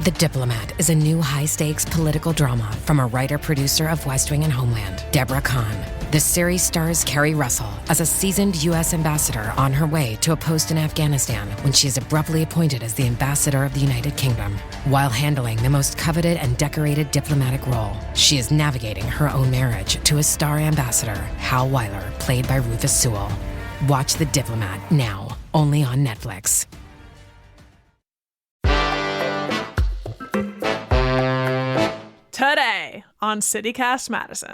The Diplomat is a new high-stakes political drama from a writer-producer of West Wing and Homeland, Deborah Kahn. The series stars Kerry Russell as a seasoned U.S. ambassador on her way to a post in Afghanistan when she is abruptly appointed as the ambassador of the United Kingdom. While handling the most coveted and decorated diplomatic role, she is navigating her own marriage to a star ambassador, Hal Weiler, played by Rufus Sewell. Watch The Diplomat now, only on Netflix. Today on CityCast Madison.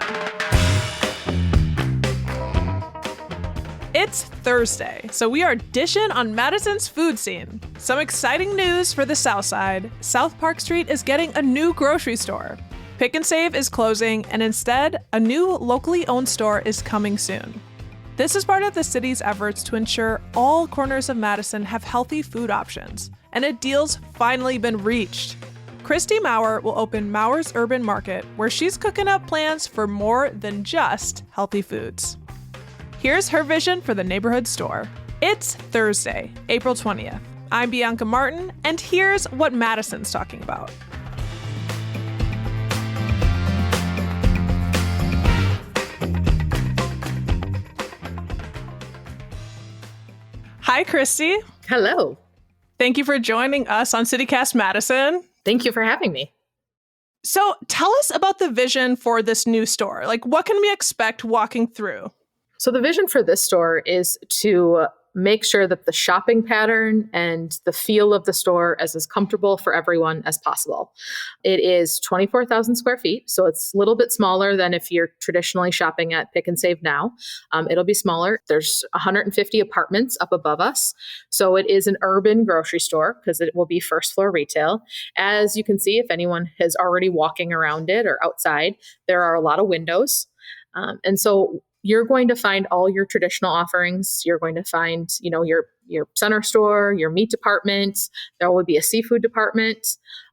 It's Thursday, so we are dishing on Madison's food scene. Some exciting news for the Southside. South Park Street is getting a new grocery store. Pick and Save is closing, and instead, a new locally owned store is coming soon. This is part of the city's efforts to ensure all corners of Madison have healthy food options, and a deal's finally been reached. Kristie Mauer will open Mauer's Urban Market, where she's cooking up plans for more than just healthy foods. Here's her vision for the neighborhood store. It's Thursday, April 20th. I'm Bianca Martin, and here's what Madison's talking about. Hi, Kristie. Hello. Thank you for joining us on CityCast Madison. Thank you for having me. So tell us about the vision for this new store. Like, what can we expect walking through? So the vision for this store is to make sure that the shopping pattern and the feel of the store is as comfortable for everyone as possible. It is 24,000 square feet, so it's a little bit smaller than if you're traditionally shopping at Pick and Save now. It'll be smaller. There's 150 apartments up above us. So it is an urban grocery store because it will be first floor retail. As you can see, if anyone is already walking around it or outside, there are a lot of windows. And so you're going to find all your traditional offerings. You're going to find, your center store, your meat department. There will be a seafood department.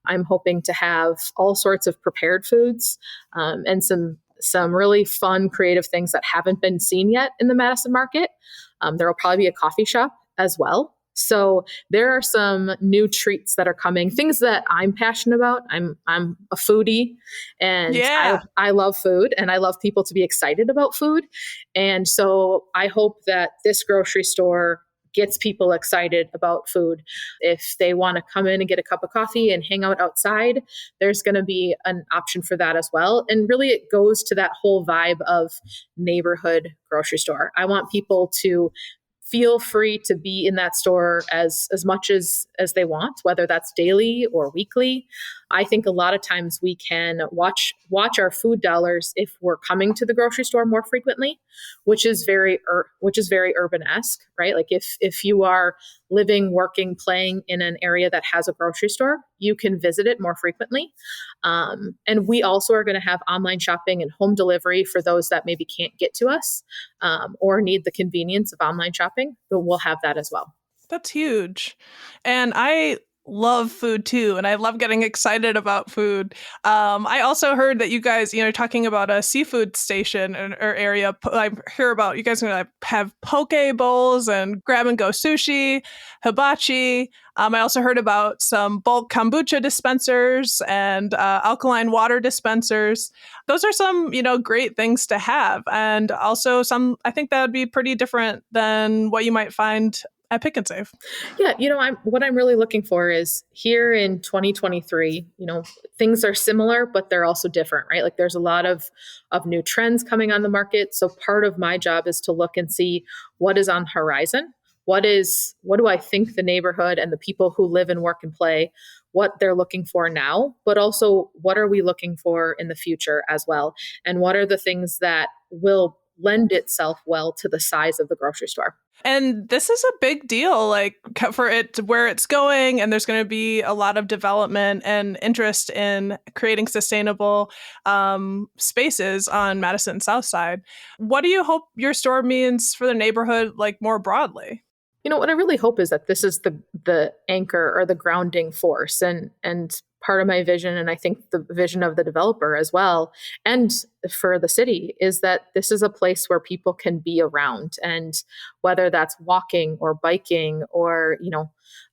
I'm hoping to have all sorts of prepared foods and some really fun, creative things that haven't been seen yet in the Madison market. There will probably be a coffee shop as well. So there are some new treats that are coming, things that I'm passionate about. I'm a foodie, and I love food, and I love people to be excited about food. And so I hope that this grocery store gets people excited about food. If they want to come in and get a cup of coffee and hang out outside, there's going to be an option for that as well. And really it goes to that whole vibe of neighborhood grocery store. I want people to feel free to be in that store as much as they want, whether that's daily or weekly. I think a lot of times we can watch our food dollars if we're coming to the grocery store more frequently, which is very urban-esque, right? Like if you are living, working, playing in an area that has a grocery store, you can visit it more frequently. And we also are going to have online shopping and home delivery for those that maybe can't get to us or need the convenience of online shopping, but we'll have that as well. That's huge. And I love food too, and I love getting excited about food. I also heard that you guys, talking about a seafood station or area. I hear about you guys are going to have poke bowls and grab and go sushi, hibachi. I also heard about some bulk kombucha dispensers and alkaline water dispensers. Those are some, great things to have, and also some. I think that would be pretty different than what you might find at Pick and Save. Yeah, what I'm really looking for is here in 2023, things are similar, but they're also different, right? Like there's a lot of new trends coming on the market. So part of my job is to look and see what is on the horizon. What do I think the neighborhood and the people who live and work and play, what they're looking for now, but also what are we looking for in the future as well? And what are the things that will lend itself well to the size of the grocery store? And this is a big deal, like for it where it's going. And there's going to be a lot of development and interest in creating sustainable spaces on Madison Southside. What do you hope your store means for the neighborhood, like more broadly? What I really hope is that this is the anchor or the grounding force. And part of my vision, and I think the vision of the developer as well, and for the city, is that this is a place where people can be around. And whether that's walking or biking or,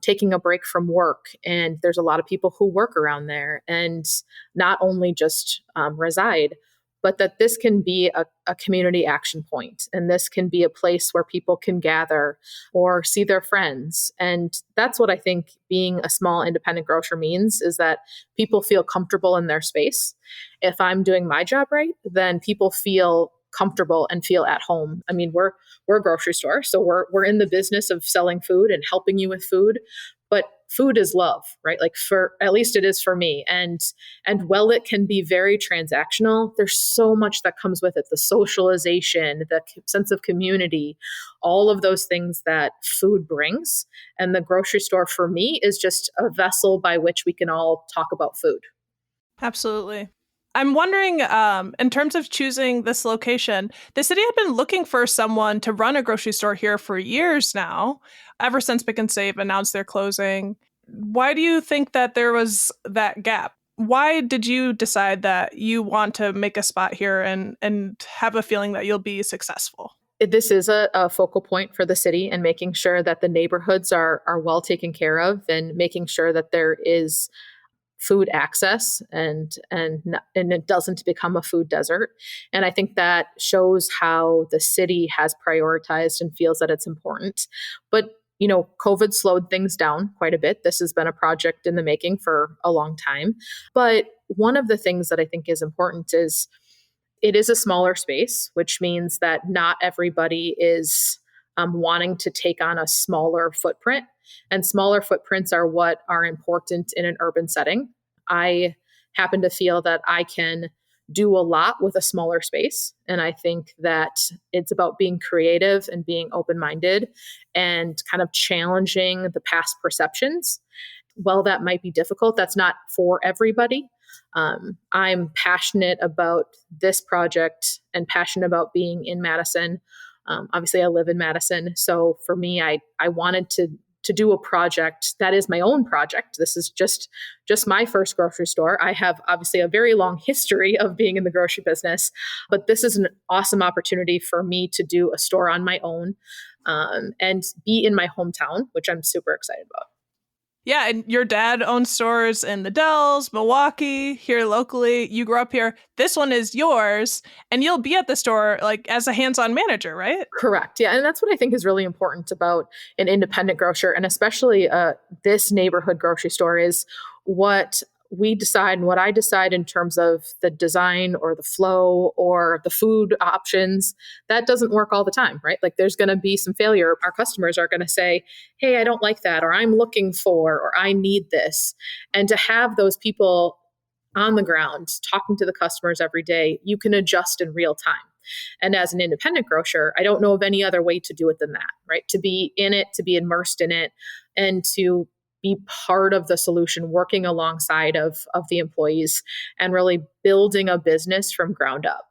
taking a break from work. And there's a lot of people who work around there and not only just reside, but that this can be a community action point. And this can be a place where people can gather or see their friends. And that's what I think being a small independent grocer means, is that people feel comfortable in their space. If I'm doing my job right, then people feel comfortable and feel at home. I mean, we're a grocery store, so we're in the business of selling food and helping you with food. But food is love, right? Like, for at least it is for me. And while it can be very transactional, there's so much that comes with it: the socialization, the sense of community, all of those things that food brings. And the grocery store for me is just a vessel by which we can all talk about food. Absolutely. I'm wondering, in terms of choosing this location, the city had been looking for someone to run a grocery store here for years now, ever since Pick and Save announced their closing. Why do you think that there was that gap? Why did you decide that you want to make a spot here and have a feeling that you'll be successful? This is a focal point for the city, and making sure that the neighborhoods are well taken care of, and making sure that there is food access and it doesn't become a food desert. And I think that shows how the city has prioritized and feels that it's important. But COVID slowed things down quite a bit. This has been a project in the making for a long time. But one of the things that I think is important is it is a smaller space, which means that not everybody is wanting to take on a smaller footprint. And smaller footprints are what are important in an urban setting. I happen to feel that I can do a lot with a smaller space. And I think that it's about being creative and being open-minded and kind of challenging the past perceptions. While that might be difficult, that's not for everybody. I'm passionate about this project and passionate about being in Madison. Obviously, I live in Madison. So for me, I wanted to do a project that is my own project. This is just my first grocery store. I have obviously a very long history of being in the grocery business, but this is an awesome opportunity for me to do a store on my own and be in my hometown, which I'm super excited about. Yeah, and your dad owns stores in the Dells, Milwaukee, here locally. You grew up here. This one is yours, and you'll be at the store like as a hands-on manager, right? Correct. Yeah, and that's what I think is really important about an independent grocer, and especially this neighborhood grocery store, is what we decide and what I decide in terms of the design or the flow or the food options. That doesn't work all the time, right? Like, there's going to be some failure. Our customers are going to say, hey, I don't like that, or I'm looking for, or I need this. And to have those people on the ground talking to the customers every day, you can adjust in real time. And as an independent grocer, I don't know of any other way to do it than that, right? To be in it, to be immersed in it, and to be part of the solution, working alongside of the employees and really building a business from ground up.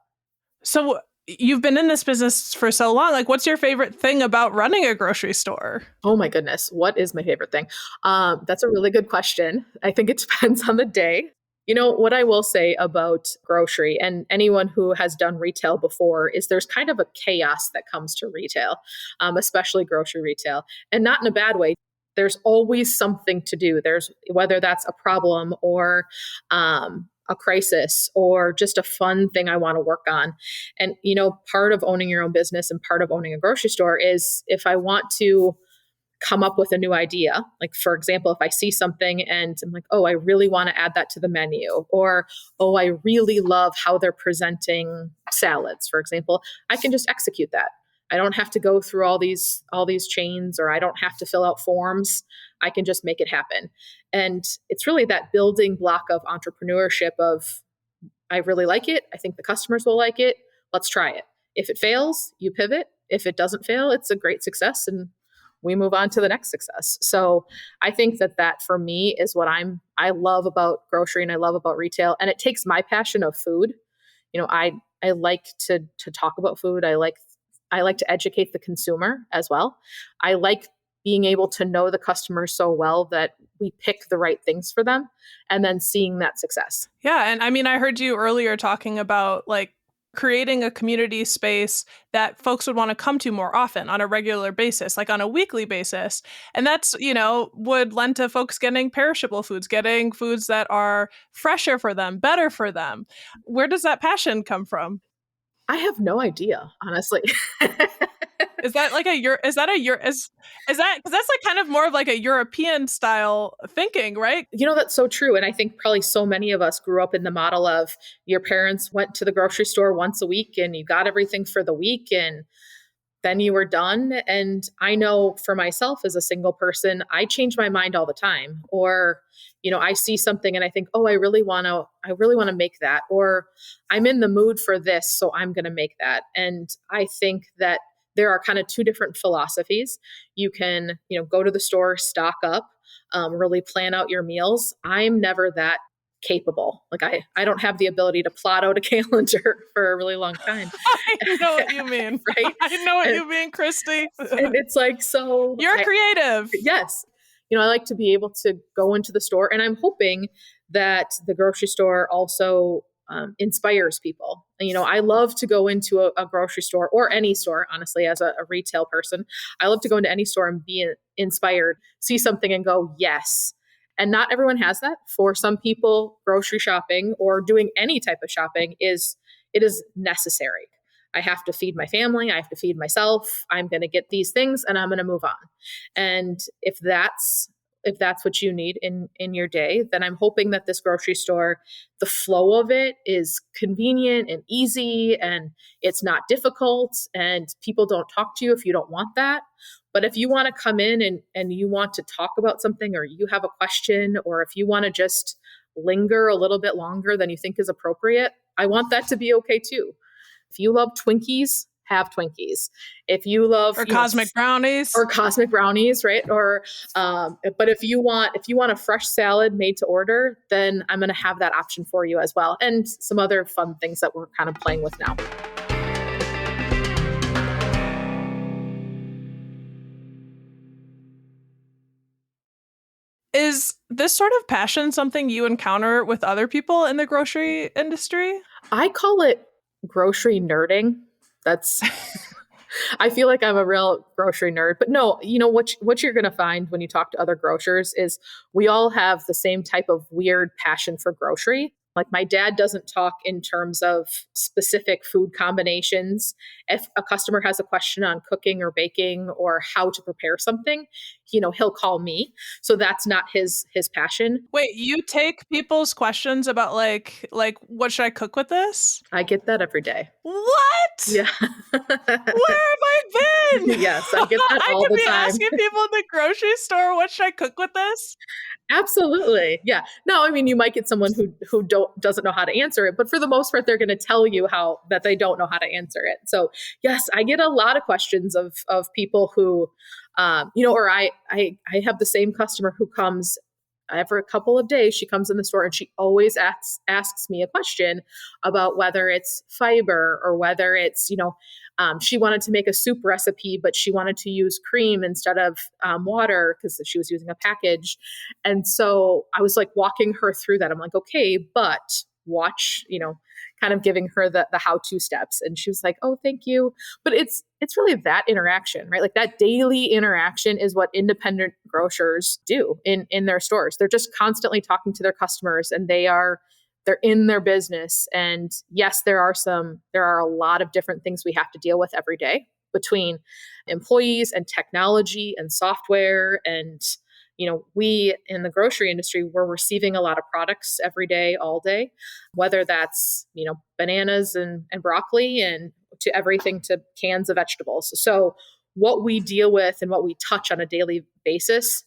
So you've been in this business for so long. Like, what's your favorite thing about running a grocery store? Oh my goodness. What is my favorite thing? That's a really good question. I think it depends on the day. What I will say about grocery, and anyone who has done retail before, is there's kind of a chaos that comes to retail, especially grocery retail, and not in a bad way. There's always something to do. There's, whether that's a problem or a crisis or just a fun thing I want to work on. And, part of owning your own business and part of owning a grocery store is, if I want to come up with a new idea, like, for example, if I see something and I'm like, oh, I really want to add that to the menu, or, oh, I really love how they're presenting salads, for example, I can just execute that. I don't have to go through all these chains, or I don't have to fill out forms. I can just make it happen. And it's really that building block of entrepreneurship of, I really like it. I think the customers will like it. Let's try it. If it fails, you pivot. If it doesn't fail, it's a great success, and we move on to the next success. So I think that for me is what I love about grocery and I love about retail. And it takes my passion of food. I like to talk about food. I like to educate the consumer as well. I like being able to know the customer so well that we pick the right things for them and then seeing that success. Yeah. And I mean, I heard you earlier talking about like creating a community space that folks would want to come to more often on a regular basis, like on a weekly basis. And that's, would lend to folks getting perishable foods, getting foods that are fresher for them, better for them. Where does that passion come from? I have no idea, honestly. Is that like because that's like kind of more of like a European style thinking, right? That's so true. And I think probably so many of us grew up in the model of your parents went to the grocery store once a week and you got everything for the week and then you were done. And I know for myself as a single person, I change my mind all the time. Or, I see something and I think, oh, I really want to make that. Or I'm in the mood for this, so I'm going to make that. And I think that there are kind of two different philosophies. You can, go to the store, stock up, really plan out your meals. I'm never that capable. Like I don't have the ability to plot out a calendar for a really long time. I know what you mean. Right? I know what you mean, Kristie. And it's like, so you're creative. Yes. I like to be able to go into the store, and I'm hoping that the grocery store also inspires people. I love to go into a grocery store or any store, honestly, as a retail person. I love to go into any store and be inspired, see something and go, yes. And not everyone has that. For some people, grocery shopping or doing any type of shopping is necessary. I have to feed my family. I have to feed myself. I'm going to get these things and I'm going to move on. And if that's what you need in your day, then I'm hoping that this grocery store, the flow of it is convenient and easy and it's not difficult and people don't talk to you if you don't want that. But if you want to come in and you want to talk about something or you have a question or if you want to just linger a little bit longer than you think is appropriate, I want that to be okay too. If you love Twinkies, have Twinkies. If you love cosmic brownies, right? Or but if you want a fresh salad made to order, then I'm going to have that option for you as well, and some other fun things that we're kind of playing with now. Is this sort of passion something you encounter with other people in the grocery industry? I call it grocery nerding. That's I feel like I'm a real grocery nerd, but no, what you're going to find when you talk to other grocers is we all have the same type of weird passion for grocery. Like my dad doesn't talk in terms of specific food combinations. If a customer has a question on cooking or baking or how to prepare something, he'll call me. So that's not his passion. Wait, you take people's questions about like what should I cook with this? I get that every day. What? Yeah. Where have I been? Yes, I get that all the time. I could be asking people in the grocery store, what should I cook with this? Absolutely. Yeah. No, I mean, you might get someone who doesn't know how to answer it, but for the most part, they're going to tell you that they don't know how to answer it. So yes, I get a lot of questions of people who, or I have the same customer who comes every couple of days. She comes in the store and she always asks me a question about whether it's fiber or whether it's, she wanted to make a soup recipe, but she wanted to use cream instead of water because she was using a package. And so I was like walking her through that. I'm like, okay, but watch, kind of giving her the how-to steps. And she was like, oh, thank you. But it's really that interaction, right? Like that daily interaction is what independent grocers do in their stores. They're just constantly talking to their customers and they're in their business. And yes, there are a lot of different things we have to deal with every day between employees and technology and software. And, we in the grocery industry, we're receiving a lot of products every day, all day, whether that's, bananas and broccoli and to everything to cans of vegetables. So what we deal with and what we touch on a daily basis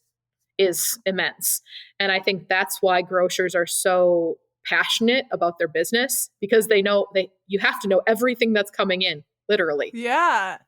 is immense. And I think that's why grocers are so passionate about their business, because they know you have to know everything that's coming in, literally. Yeah.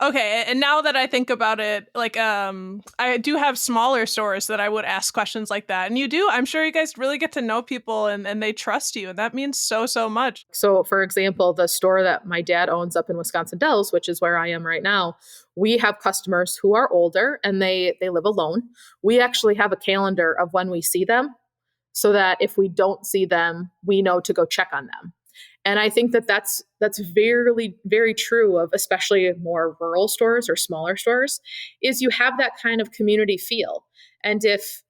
Okay, and now that I think about it, like I do have smaller stores that I would ask questions like that. And you do, I'm sure you guys really get to know people and they trust you. And that means so much. So, for example, the store that my dad owns up in Wisconsin Dells, which is where I am right now, we have customers who are older and they live alone. We actually have a calendar of when we see them so that if we don't see them, we know to go check on them. And I think that that's very, very true of especially more rural stores or smaller stores, is you have that kind of community feel. And if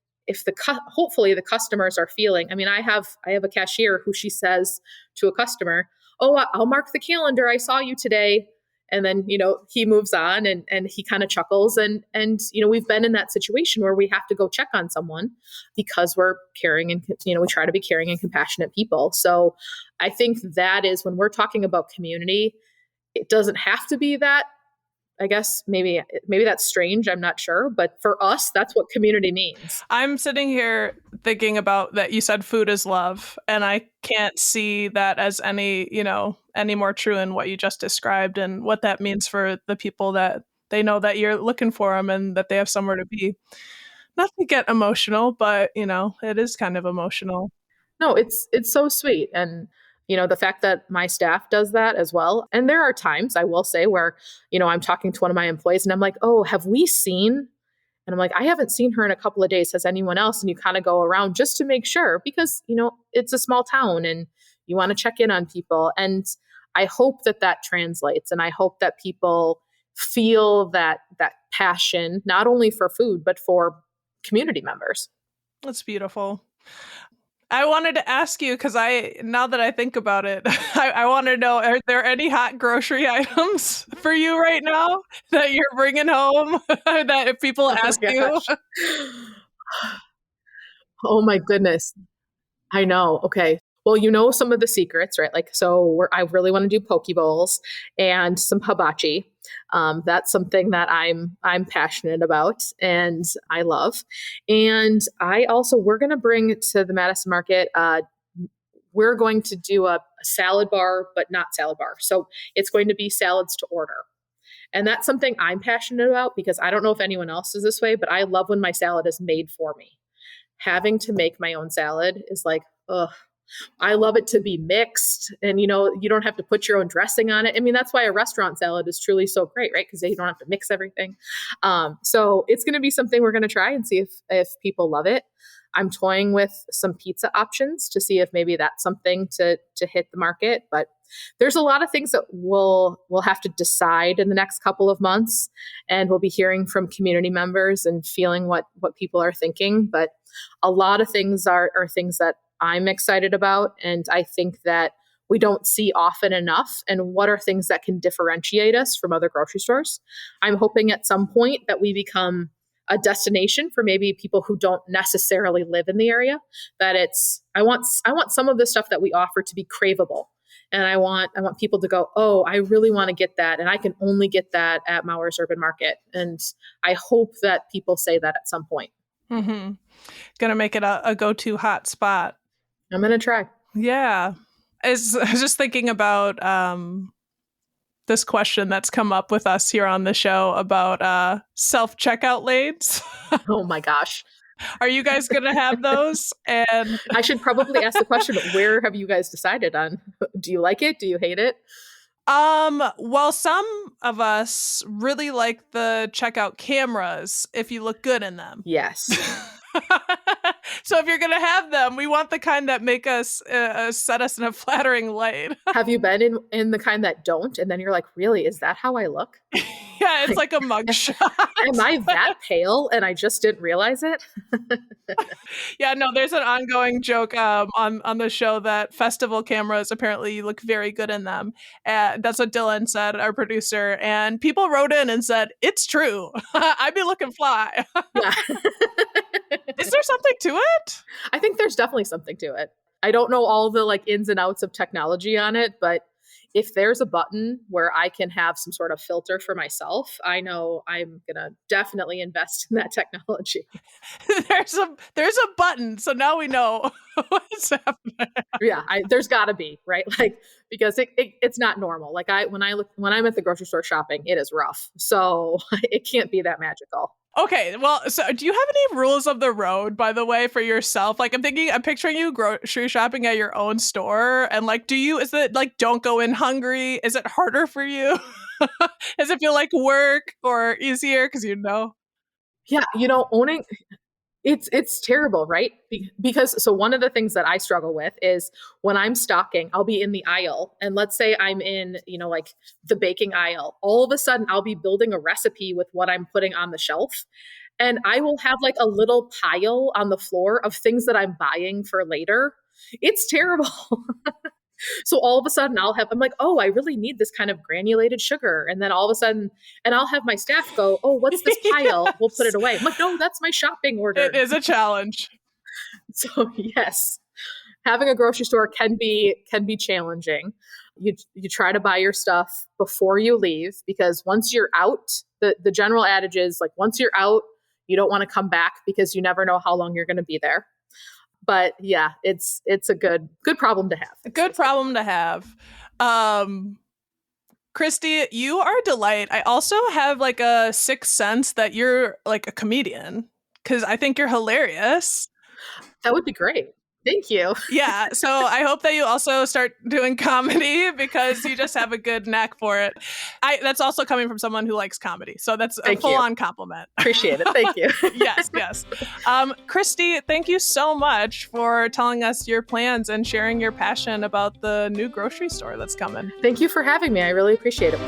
hopefully the customers are feeling, I mean, I have a cashier who she says to a customer, "Oh, I'll mark the calendar. I saw you today." And then, he moves on and he kind of chuckles. And, we've been in that situation where we have to go check on someone because we're caring and, we try to be caring and compassionate people. So I think that is when we're talking about community, it doesn't have to be that. I guess maybe that's strange. I'm not sure. But for us, that's what community means. I'm sitting here thinking about that. You said food is love. And I can't see that as any more true in what you just described and what that means for the people that they know that you're looking for them and that they have somewhere to be. Not to get emotional, but, it is kind of emotional. No, it's so sweet. And the fact that my staff does that as well. And there are times, I will say, where, I'm talking to one of my employees and I'm like, "Oh, have we seen?" And I'm like, "I haven't seen her in a couple of days. Has anyone else?" And you kind of go around just to make sure because, it's a small town and you want to check in on people. And I hope that translates. And I hope that people feel that passion, not only for food, but for community members. That's beautiful. I wanted to ask you, because now that I think about it, I want to know, are there any hot grocery items for you right now that you're bringing home that if people ask you? Oh my goodness. I know. Okay. Well, some of the secrets, right? Like, I really want to do poke bowls and some hibachi. That's something that I'm passionate about and I love. And we're going to bring to the Madison market. We're going to do a salad bar, but not salad bar. So it's going to be salads to order. And that's something I'm passionate about because I don't know if anyone else is this way, but I love when my salad is made for me. Having to make my own salad is like, ugh. I love it to be mixed and, you don't have to put your own dressing on it. I mean, that's why a restaurant salad is truly so great, right? Because you don't have to mix everything. So it's going to be something we're going to try and see if people love it. I'm toying with some pizza options to see if maybe that's something to hit the market. But there's a lot of things that we'll have to decide in the next couple of months. And we'll be hearing from community members and feeling what people are thinking. But a lot of things are things that I'm excited about. And I think that we don't see often enough. And what are things that can differentiate us from other grocery stores? I'm hoping at some point that we become a destination for maybe people who don't necessarily live in the area. That I want some of the stuff that we offer to be craveable. And I want people to go, "Oh, I really want to get that. And I can only get that at Mauer's Urban Market." And I hope that people say that at some point. Mm-hmm. Gonna make it a go-to hot spot. I'm going to try. Yeah. I was just thinking about this question that's come up with us here on the show about self-checkout lanes. Oh my gosh. Are you guys going to have those? And I should probably ask the question, where have you guys decided on? Do you like it? Do you hate it? Well, some of us really like the checkout cameras if you look good in them. Yes. So if you're going to have them, we want the kind that make us set us in a flattering light. Have you been in the kind that don't? And then you're like, really, is that how I look? Yeah, it's like a mugshot. Am I that pale and I just didn't realize it? Yeah, no, there's an ongoing joke on the show that festival cameras, apparently you look very good in them. That's what Dylan said, our producer. And people wrote in and said, it's true. I'd be looking fly. Yeah. Is there something to it? I think there's definitely something to it. I don't know all the ins and outs of technology on it, but if there's a button where I can have some sort of filter for myself, I know I'm going to definitely invest in that technology. There's a button. So now we know what's happening. Yeah, there's got to be, right? Like, because it's not normal. Like when I'm at the grocery store shopping, it is rough. So it can't be that magical. Okay, well, so do you have any rules of the road, by the way, for yourself? Like, I'm picturing you grocery shopping at your own store, and like, is it like, don't go in hungry? Is it harder for you? Does it feel like work or easier? Because Yeah, owning it's terrible, right? Because so one of the things that I struggle with is when I'm stocking, I'll be in the aisle, and let's say I'm in, like the baking aisle. All of a sudden, I'll be building a recipe with what I'm putting on the shelf, and I will have like a little pile on the floor of things that I'm buying for later. It's terrible. So all of a sudden I'm like, oh, I really need this kind of granulated sugar. And then all of a sudden, and I'll have my staff go, oh, what's this pile? Yes. We'll put it away. I'm like, no, that's my shopping order. It is a challenge. So yes, having a grocery store can be challenging. You try to buy your stuff before you leave, because once you're out, the general adage is like, once you're out, you don't want to come back because you never know how long you're going to be there. But yeah, it's a good problem to have. A good problem to have. Kristie, you are a delight. I also have like a sixth sense that you're like a comedian, because I think you're hilarious. That would be great. Thank you. Yeah. So I hope that you also start doing comedy, because you just have a good knack for it. That's also coming from someone who likes comedy. So that's a full-on compliment. Appreciate it. Thank you. Yes. Kristie, thank you so much for telling us your plans and sharing your passion about the new grocery store that's coming. Thank you for having me. I really appreciate it.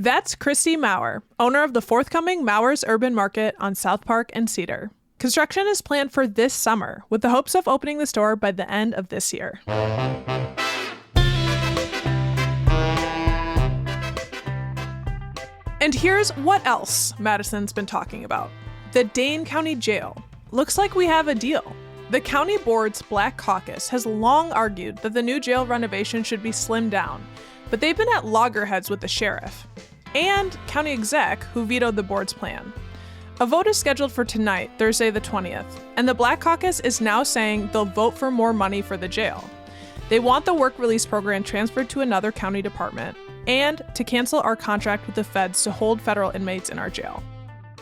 That's Kristie Mauer, owner of the forthcoming Mauer's Urban Market on South Park and Cedar. Construction is planned for this summer, with the hopes of opening the store by the end of this year. And here's what else Madison's been talking about. The Dane County Jail. Looks like we have a deal. The county board's Black Caucus has long argued that the new jail renovation should be slimmed down, but they've been at loggerheads with the sheriff and county exec, who vetoed the board's plan. A vote is scheduled for tonight, Thursday the 20th, and the Black Caucus is now saying they'll vote for more money for the jail. They want the work release program transferred to another county department and to cancel our contract with the feds to hold federal inmates in our jail.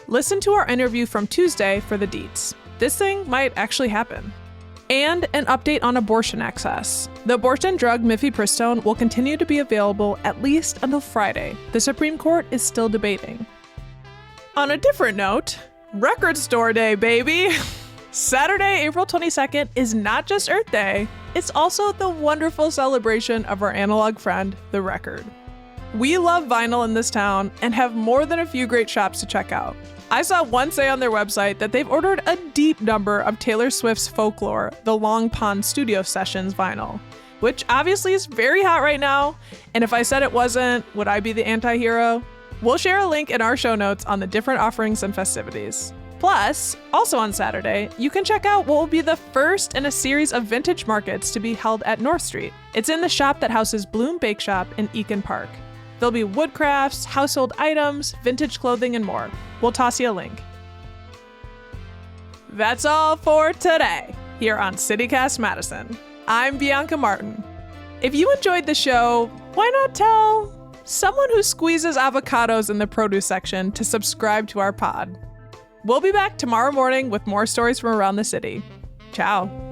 Listen to our interview from Tuesday for the deets. This thing might actually happen. And an update on abortion access. The abortion drug mifepristone will continue to be available at least until Friday. The Supreme Court is still debating. On a different note, Record Store Day, baby! Saturday, April 22nd is not just Earth Day, it's also the wonderful celebration of our analog friend, the record. We love vinyl in this town and have more than a few great shops to check out. I saw one say on their website that they've ordered a deep number of Taylor Swift's Folklore, the Long Pond Studio Sessions vinyl, which obviously is very hot right now. And if I said it wasn't, would I be the anti-hero? We'll share a link in our show notes on the different offerings and festivities. Plus, also on Saturday, you can check out what will be the first in a series of vintage markets to be held at North Street. It's in the shop that houses Bloom Bake Shop in Eakin Park. There'll be wood crafts, household items, vintage clothing, and more. We'll toss you a link. That's all for today here on CityCast Madison. I'm Bianca Martin. If you enjoyed the show, why not tell someone who squeezes avocados in the produce section to subscribe to our pod? We'll be back tomorrow morning with more stories from around the city. Ciao.